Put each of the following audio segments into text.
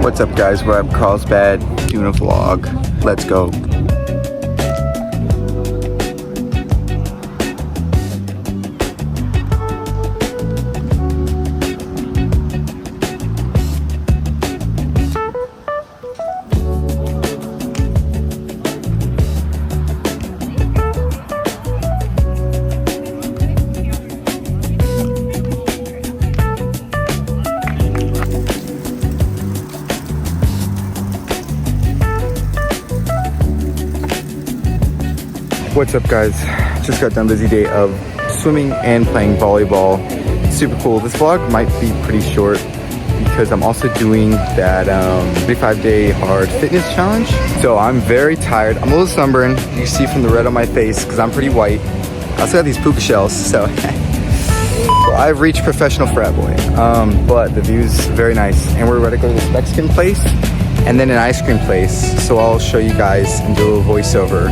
What's up guys, we're at Carlsbad doing a vlog. Let's go. What's up guys, just got done busy day of swimming and playing volleyball. Super cool. This vlog might be pretty short because I'm also doing that 35-day hard fitness challenge. So I'm very tired. I'm a little sunburned. You can see from the red on my face because I'm pretty white. I also got these puka shells, so well, I've reached professional frat boy. But the view's very nice and we're ready to go to this Mexican place and then an ice cream place. So I'll show you guys and do a little voiceover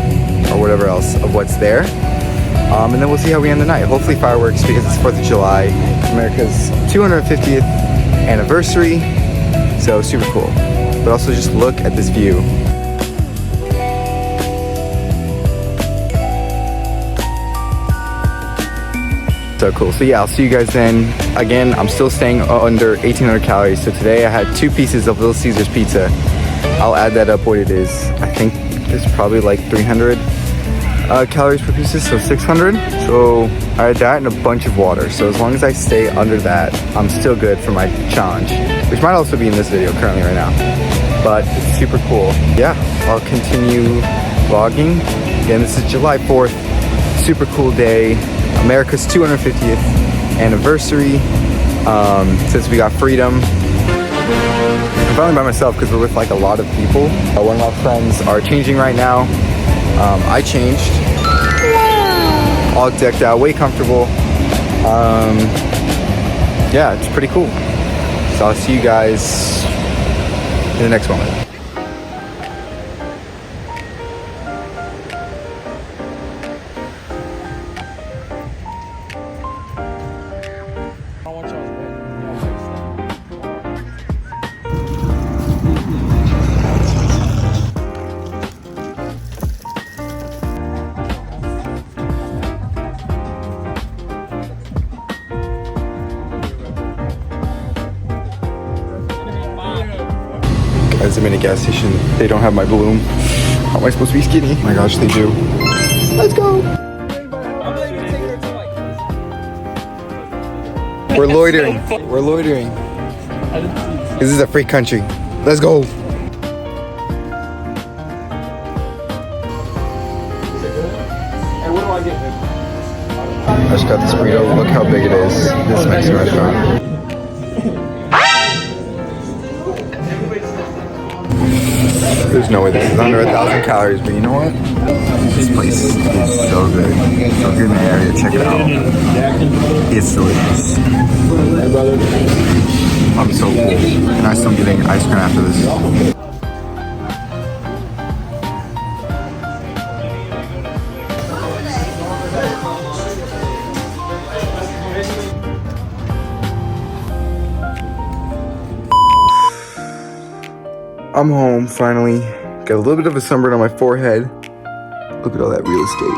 or whatever else of what's there. And then we'll see how we end the night. Hopefully fireworks because it's 4th of July, America's 250th anniversary. So super cool. But also just look at this view. So cool. So yeah, I'll see you guys then. Again, I'm still staying under 1,800 calories. So today I had 2 pieces of Little Caesars pizza. I'll add that up what it is. I think it's probably like 300 calories per piece, so 600. So I had that and a bunch of water. So as long as I stay under that, I'm still good for my challenge, which might also be in this video currently right now. But it's super cool. Yeah, I'll continue vlogging. Again, this is July 4th. Super cool day. America's 250th anniversary since we got freedom. I'm finally by myself because we're with like a lot of people. One of my friends are changing right now. I changed. All decked out, way comfortable. Yeah, it's pretty cool. So I'll see you guys in the next one. Guys, I'm in a gas station. They don't have my balloon. How am I supposed to be skinny? Oh my gosh, they do. Let's go. We're loitering. We're loitering. This is a free country. Let's go. I just got this burrito. Look how big it is. This Mexican restaurant. There's no way this is under 1,000 calories, but you know what? This place is so good. So if you're in the area, check it out. It's delicious. I'm so full. And I still am getting ice cream after this. I'm home finally. Got a little bit of a sunburn on my forehead. Look at all that real estate.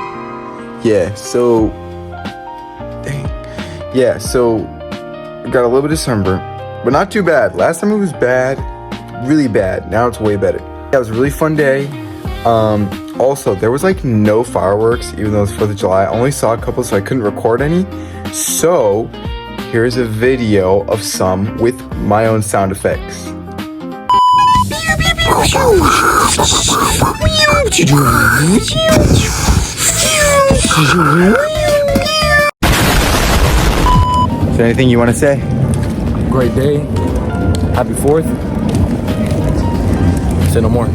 Yeah, so got a little bit of sunburn, but not too bad. Last time it was bad, really bad. Now it's way better. Yeah, it was a really fun day. Also, there was like no fireworks, even though it's 4th of July. I only saw a couple, so I couldn't record any. So here's a video of some with my own sound effects. Is there anything you want to say? Great day. Happy 4th. Say no more.